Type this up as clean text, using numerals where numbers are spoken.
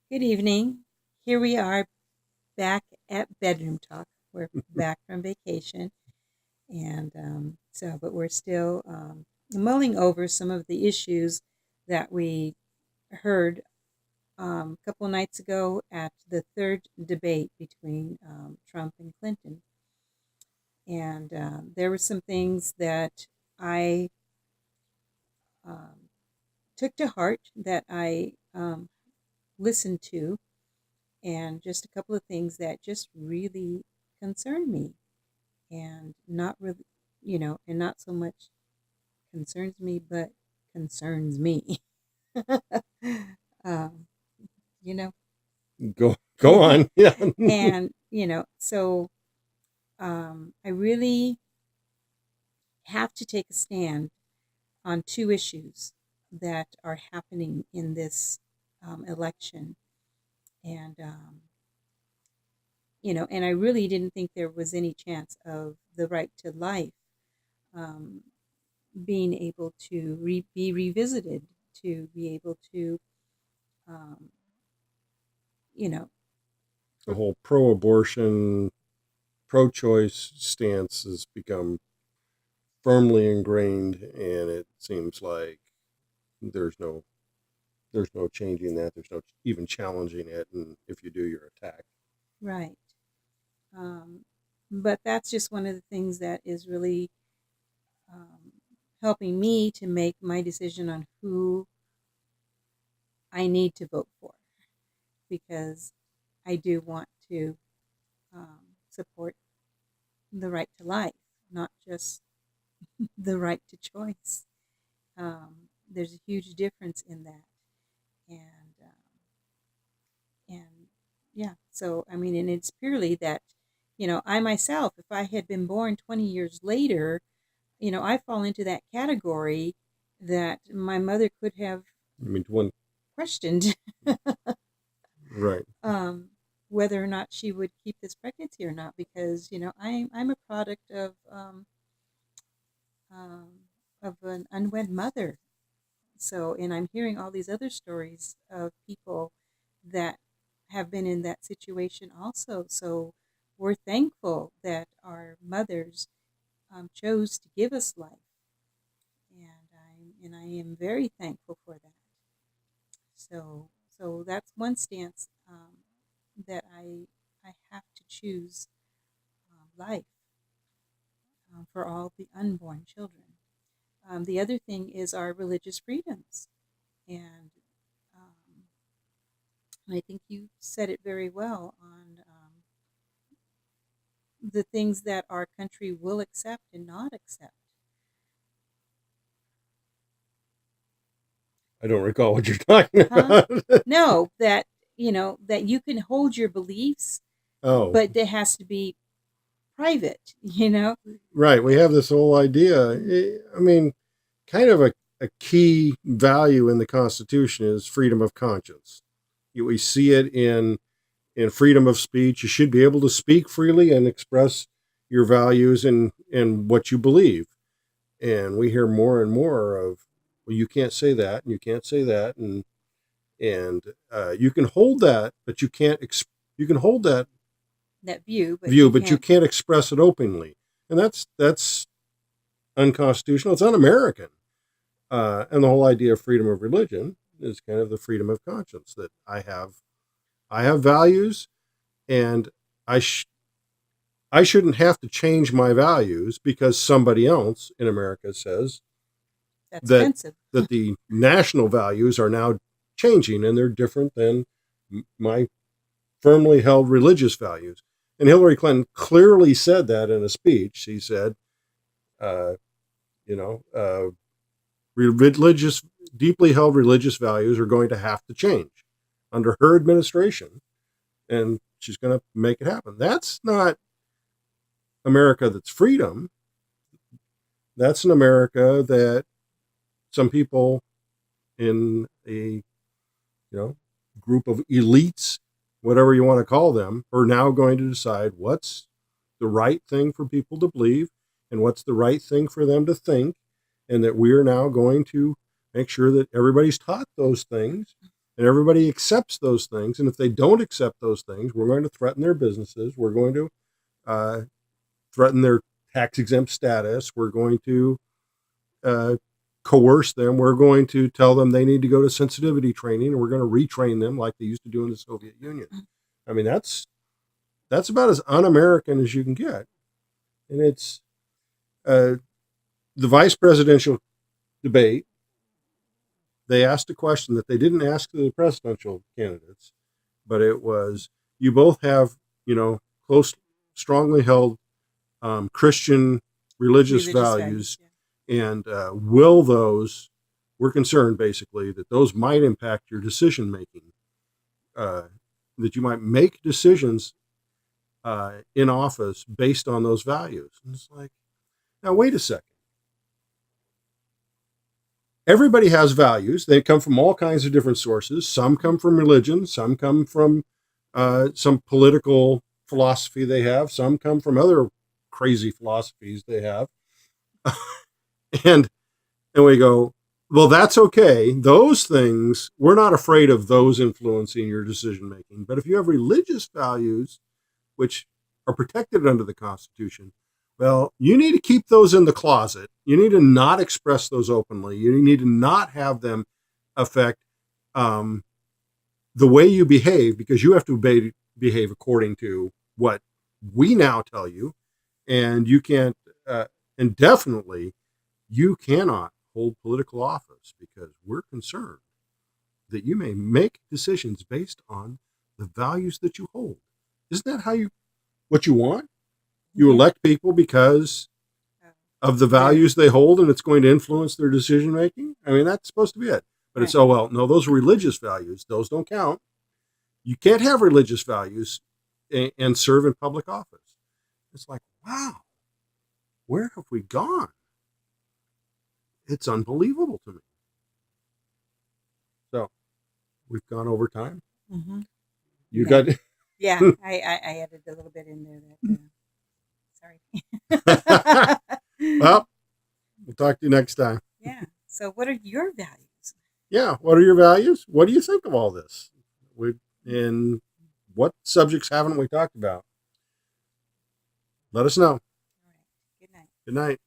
Good evening. Here we are back at Bedroom Talk. We're back from vacation, and but we're still mulling over some of the issues that we heard a couple nights ago at the third debate between Trump and Clinton. And there were some things that I um, took to heart that I listened to, and just a couple of things that just really concern me, and not really, and not so much concerns me, but concerns me. um, you know, Go on. Yeah. and so I really have to take a stand on two issues that are happening in this election, and and I really didn't think there was any chance of the right to life um, being able to be revisited, to be able to, um, you know, The whole pro-abortion, pro-choice stance has become firmly ingrained, and it seems like there's no there's no changing that. There's no even challenging it, and if you do, you're attacked. right. Um, but that's just one of the things that is really um, helping me to make my decision on who I need to vote for, because I do want to support the right to life, not just the right to choice. There's a huge difference in that, and yeah. So I mean, and it's purely that, I myself, if I had been born 20 years later, I fall into that category that my mother could have I mean, one questioned right. um, whether or not she would keep this pregnancy or not, because I'm a product um, of an unwed mother. So, and I'm hearing all these other stories of people that have been in that situation also. So, we're thankful that our mothers chose to give us life, and I am very thankful for that. So that's one stance, that I have to choose life for all the unborn children. The other thing is our religious freedoms, and I think you said it very well on the things that our country will accept and not accept. I don't recall what you're talking Huh? about. No, that that you can hold your beliefs, Oh, but it has to be private. right. We have this whole idea. I mean, kind of a key value in the Constitution is freedom of conscience. We see it in freedom of speech. You should be able to speak freely and express your values and what you believe. And we hear more and more of, well, you can't say that, and you can't say that, and you can hold that, but you can't. You can hold that That view, but you view, but you can't. can't express it openly, and that's unconstitutional. It's un-American. And the whole idea of freedom of religion is kind of the freedom of conscience that I have values, and I I shouldn't have to change my values because somebody else in America says That's that offensive. the national values are now changing and they're different than my firmly held religious values. And Hillary Clinton clearly said that in a speech. She said, uh, you know, religious, deeply held religious values are going to have to change under her administration, and she's going to make it happen. That's not America that's freedom. That's an America that some people in a group of elites, whatever you want to call them, are now going to decide what's the right thing for people to believe and what's the right thing for them to think, and that we are now going to make sure that everybody's taught those things and everybody accepts those things. And if they don't accept those things, we're going to threaten their businesses. We're going to threaten their tax exempt status. We're going to coerce them. We're going to tell them they need to go to sensitivity training, and we're going to retrain them like they used to do in the Soviet Union. I mean, that's about as un-American as you can get. And it's the vice presidential debate. They asked a question that they didn't ask the presidential candidates, but it was, you both have, close, strongly held Christian religious values. Yeah. And will those, we're concerned basically that those might impact your decision making, that you might make decisions in office based on those values. And it's like, now wait a second. Everybody has values. They come from all kinds of different sources. Some come from religion. Some come from some political philosophy they have. Some come from other crazy philosophies they have. and we go, well, that's okay. Those things, we're not afraid of those influencing your decision making. But if you have religious values, which are protected under the Constitution, well, you need to keep those in the closet. You need to not express those openly. You need to not have them affect the way you behave, because you have to behave according to what we now tell you. And you can't, and definitely you cannot hold political office, because we're concerned that you may make decisions based on the values that you hold. Isn't that what you want? You elect people because of the values they hold, and it's going to influence their decision making. I mean, that's supposed to be it. But it's, no, those are religious values. Those don't count. You can't have religious values and serve in public office. It's like, wow, where have we gone? It's unbelievable to me. So we've gone over time. Mm-hmm. You got... Yeah, I added a little bit in there. Sorry. Well, we'll talk to you next time. Yeah. So what are your values? Yeah. What are your values? What do you think of all this? And what subjects haven't we talked about? Let us know. All right. Good night. Good night.